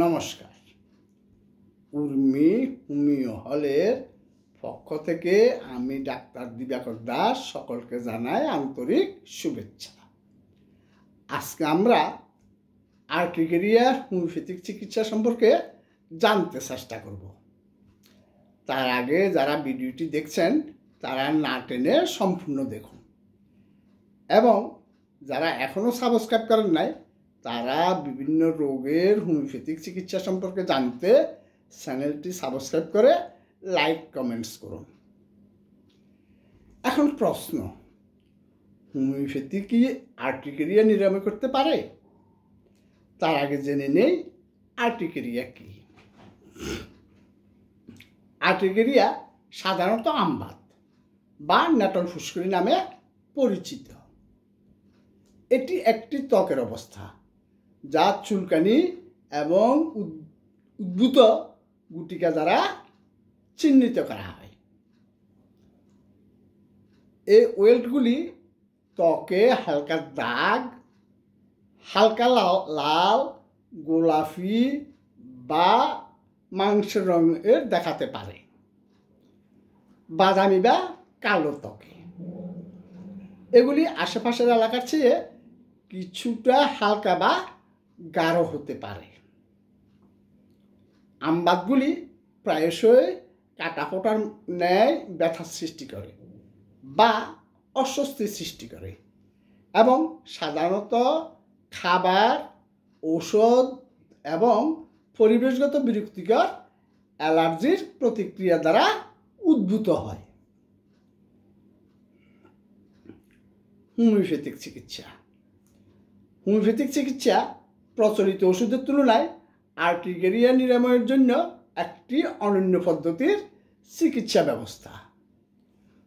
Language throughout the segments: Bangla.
নমস্কার। উর্মি হোমিও হলের পক্ষ থেকে আমি ডাক্তার দিবাকর দাস সকলকে জানাই আন্তরিক শুভেচ্ছা। আজকে আমরা আর্টিকেরিয়ার হোমিওপ্যাথিক চিকিৎসা সম্পর্কে জানতে চেষ্টা করব। তার আগে যারা ভিডিওটি দেখছেন তারা না টেনে সম্পূর্ণ দেখুন, এবং যারা এখনও সাবস্ক্রাইব করেন নাই তারা বিভিন্ন রোগের হোমিওপ্যাথিক চিকিৎসা সম্পর্কে জানতে চ্যানেলটি সাবস্ক্রাইব করে লাইক কমেন্টস করুন। এখন প্রশ্ন, হোমিওপ্যাথি কি আর্টিকেরিয়া নিরাময় করতে পারে? তার আগে জেনে নেই আর্টিকেরিয়া কি। আর্টিকেরিয়া সাধারণত আমবাত বা নাটল ফুসকুড়ি নামে পরিচিত। এটি একটি ত্বকের অবস্থা যা চুলকানি এবং উদ্ভূত গুটিকা দ্বারা চিহ্নিত করা হয়। এই ওয়েল্টগুলি ত্বকে হালকা দাগ, হালকা লাল, গোলাপি বা মাংসের রঙের দেখাতে পারে, বাদামি বা কালো ত্বকে। এগুলি আশেপাশের এলাকার চেয়ে কিছুটা হালকা বা গাঢ় হতে পারে। আমবাতগুলি প্রায়শই কাটা ফোটার ন্যায় ব্যথার সৃষ্টি করে বা অস্বস্তির সৃষ্টি করে, এবং সাধারণত খাবার, ঔষধ এবং পরিবেশগত বিরক্তিকর অ্যালার্জির প্রতিক্রিয়া দ্বারা উদ্ভূত হয়। হোমিওপ্যাথিক চিকিৎসা। হোমিওপ্যাথিক চিকিৎসা প্রচলিত ওষুধের তুলনায় আর্টিকেরিয়া নিরাময়ের জন্য একটি অনন্য পদ্ধতির চিকিৎসা ব্যবস্থা।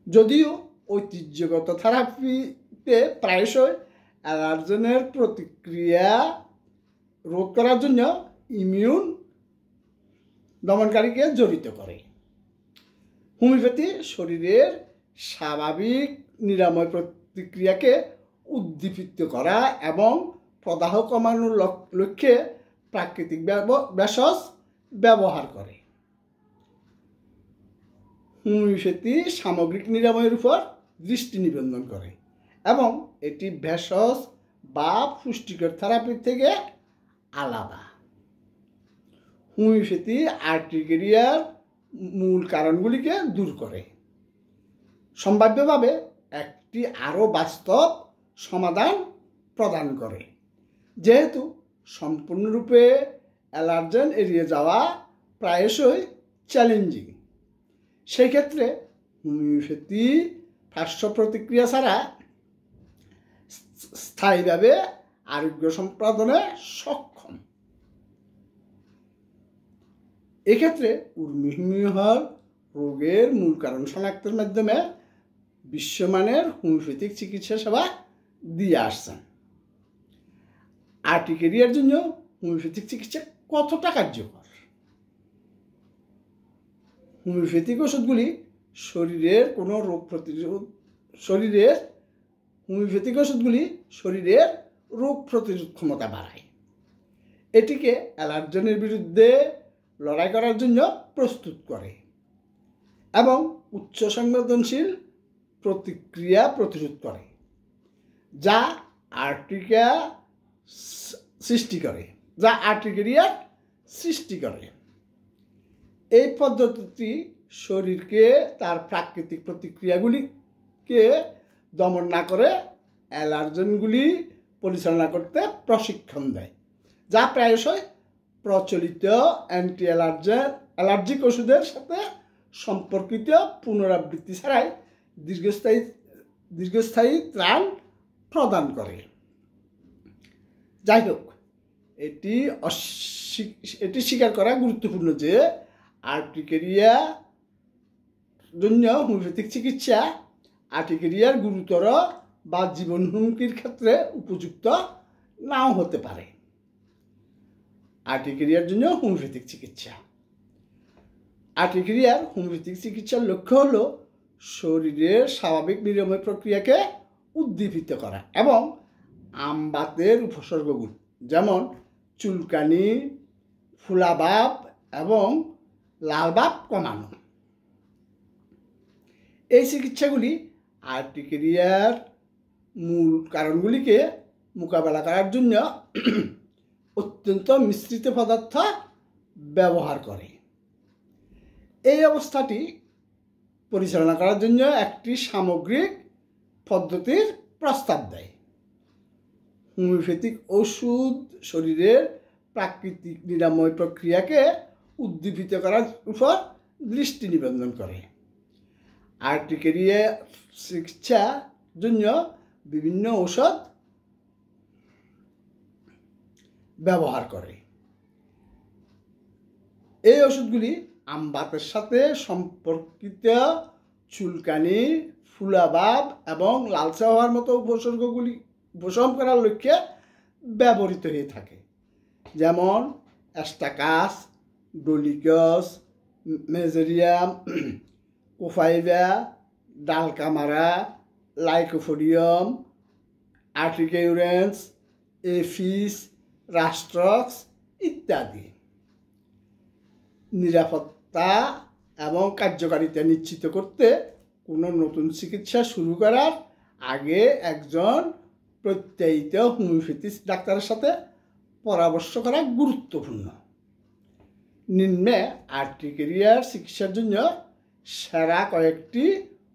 যদিও ঐতিহ্যগত থেরাপিতে প্রায়শই অ্যালার্জেনের প্রতিক্রিয়া রোধ করার জন্য ইমিউন দমনকারীকে জড়িত করে। হোমিওপ্যাথি শরীরের স্বাভাবিক নিরাময় প্রতিক্রিয়াকে উদ্দীপিত করা এবং প্রদাহ কমানোর লক্ষ্যে প্রাকৃতিক ভেষজ ব্যবহার করে। হোমিওপ্যাথি সামগ্রিক নিরাময়ের উপর দৃষ্টি নিবদ্ধ করে এবং এটি ভেষজ বা পুষ্টিকর থেরাপি থেকে আলাদা। হোমিওপ্যাথি আর্টিকেরিয়ার মূল কারণগুলিকে দূর করে, সম্ভাব্যভাবে একটি আরও বাস্তব সমাধান প্রদান করে। যেহেতু সম্পূর্ণরূপে অ্যালার্জেন এড়িয়ে যাওয়া প্রায়শই চ্যালেঞ্জিং, সেই ক্ষেত্রে হোমিওপ্যাথি পার্শ্ব প্রতিক্রিয়া ছাড়া স্থায়ীভাবে আরোগ্য সম্পাদনে সক্ষম। এক্ষেত্রে উর্মি হোমিও হল রোগের মূল কারণ শনাক্তের মাধ্যমে বিশ্বমানের হোমিওপ্যাথিক চিকিৎসা সেবা দিয়ে আসছেন। আর্টিকেরিয়ার জন্য হোমিওপ্যাথিক চিকিৎসা কতটা কার্যকর? হোমিওপ্যাথিক ওষুধগুলি শরীরের রোগ প্রতিরোধ ক্ষমতা বাড়ায়, এটিকে অ্যালার্জেনের বিরুদ্ধে লড়াই করার জন্য প্রস্তুত করে এবং উচ্চ সংবেদনশীল প্রতিক্রিয়া প্রতিরোধ করে, যা আর্টিকেরিয়া সৃষ্টি করে। এই পদ্ধতিটি শরীরকে তার প্রাকৃতিক প্রতিক্রিয়াগুলিকে দমন না করে অ্যালার্জেনগুলি পরিচালনা করতে প্রশিক্ষণ দেয়, যা প্রায়শই প্রচলিত অ্যালার্জিক ওষুধের সাথে সম্পর্কিত পুনরাবৃত্তি ছাড়াই দীর্ঘস্থায়ী ত্রাণ প্রদান করে। যাই হোক, এটি স্বীকার করা গুরুত্বপূর্ণ যে আর্টিকেরিয়া জন্য হোমিওপ্যাথিক চিকিৎসা আর্টিকেরিয়ার গুরুতর বা জীবন হুমকির ক্ষেত্রে উপযুক্ত নাও হতে পারে। আর্টিকেরিয়ার জন্য হোমিওপ্যাথিক চিকিৎসা। আর্টিকেরিয়ার হোমিওপ্যাথিক চিকিৎসার লক্ষ্য হল শরীরের স্বাভাবিক নিরাময় প্রক্রিয়াকে উদ্দীপিত করা এবং আমবাতের উপসর্গগুলি যেমন চুলকানি, ফুলাভাব এবং লালভাব কমানো। এই চিকিৎসাগুলি আর্টিকেরিয়ার মূল কারণগুলিকে মোকাবেলা করার জন্য অত্যন্ত মিশ্রিত পদার্থ ব্যবহার করে। এই অবস্থাটি পরিচালনা করার জন্য একটি সামগ্রিক পদ্ধতির প্রস্তাব দেয়। হোমিওপ্যাথিক ওষুধ শরীরের প্রাকৃতিক নিরাময় প্রক্রিয়াকে উদ্দীপিত করার উপর দৃষ্টি নিবন্ধন করে। আর্টিকেরিয়া চিকিৎসার জন্য বিভিন্ন ঔষধ ব্যবহার করে। এই ওষুধগুলি আমবাতের সাথে সম্পর্কিত চুলকানি, ফুলাভাব এবং লালচা হওয়ার মতো উপসর্গগুলি উপশম করার লক্ষ্যে ব্যবহৃত হয়ে থাকে, যেমন অ্যাস্টাকাস, ডোলিকস, মেজেরিয়াম, কোফাইভা, ডালকামারা, লাইকোফোডিয়াম, আর্টিকেউরেন্স, এফিস, রাস্ট্রক্স ইত্যাদি। নিরাপত্তা এবং কার্যকারিতা নিশ্চিত করতে কোনো নতুন চিকিৎসা শুরু করার আগে একজন প্রত্যয়িত হোমিওপ্যাথি ডাক্তারের সাথে পরামর্শ করা গুরুত্বপূর্ণ। নিম্নে আর্টিকেরিয়ার চিকিৎসার জন্য সেরা কয়েকটি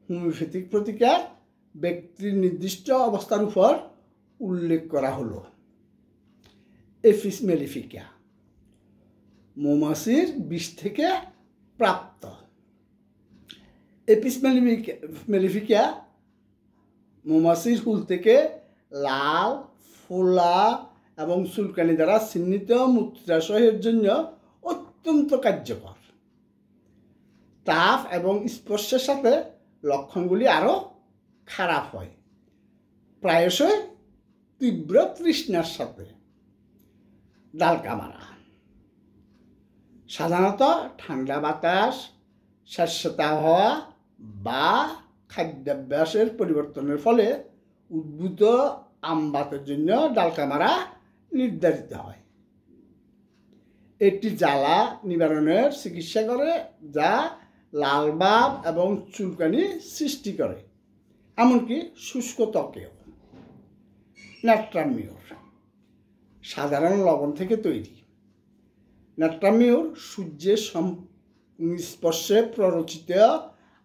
হোমিওপ্যাথিক প্রতিকার ব্যক্তির নির্দিষ্ট অবস্থার উপর উল্লেখ করা হলো। এফিস মেলিফিকা, মৌমাছির বিষ থেকে প্রাপ্ত। এপিস মেলিফিকা মৌমাছির হুল থেকে লাল, ফোলা এবং চুলকানি দ্বারা চিহ্নিত মূত্রাশয়ের জন্য অত্যন্ত কার্যকর। তাপ এবং স্পর্শের সাথে লক্ষণগুলি আরও খারাপ হয়, প্রায়শই তীব্র তৃষ্ণার সাথে। ডালকামারা সাধারণত ঠান্ডা বাতাস, স্যাঁতস্যাঁতে হওয়া বা খাদ্যাভ্যাসের পরিবর্তনের ফলে উদ্ভূত আমবাতের জন্য ডালকামারা নির্ধারিত হয়। এটি জ্বালা নিবারণের চিকিৎসা করে, যা লালভাব এবং চুলকানি সৃষ্টি করে, এমনকি শুষ্ক ত্বকেও। ন্যাট্রামিউর সাধারণ লবণ থেকে তৈরি। ন্যাট্রামিউর সূর্যের সংস্পর্শে প্ররোচিত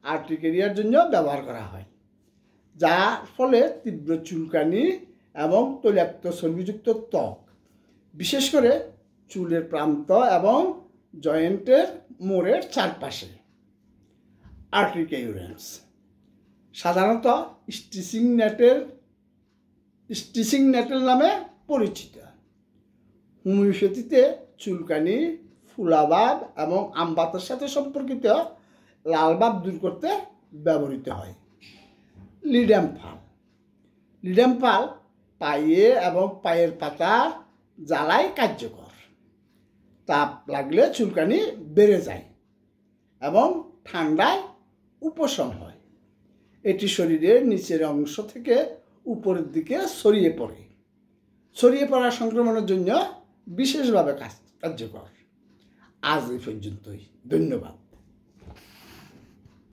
আর্টিকেরিয়ার জন্য ব্যবহার করা হয়, যার ফলে তীব্র চুলকানি এবং তৈলাক্ত চর্বিযুক্ত ত্বক, বিশেষ করে চুলের প্রান্ত এবং জয়েন্টের মোড়ের চারপাশে। আর্টিকেউরেন্স সাধারণত স্টিচিং নেটেল নামে পরিচিত। হোমিওপ্যাথিতে চুলকানি, ফুলাভাব এবং আমবাতের সাথে সম্পর্কিত লালভাব দূর করতে ব্যবহৃত হয়। লিডাম্পাল পায়ে এবং পায়ের পাতা জ্বালায় কার্যকর। তাপ লাগলে চুলকানি বেড়ে যায় এবং ঠান্ডায় উপশম হয়। এটি শরীরের নিচের অংশ থেকে উপরের দিকে ছড়িয়ে পড়া সংক্রমণের জন্য বিশেষভাবে কার্যকর। আজ এই পর্যন্তই। ধন্যবাদ।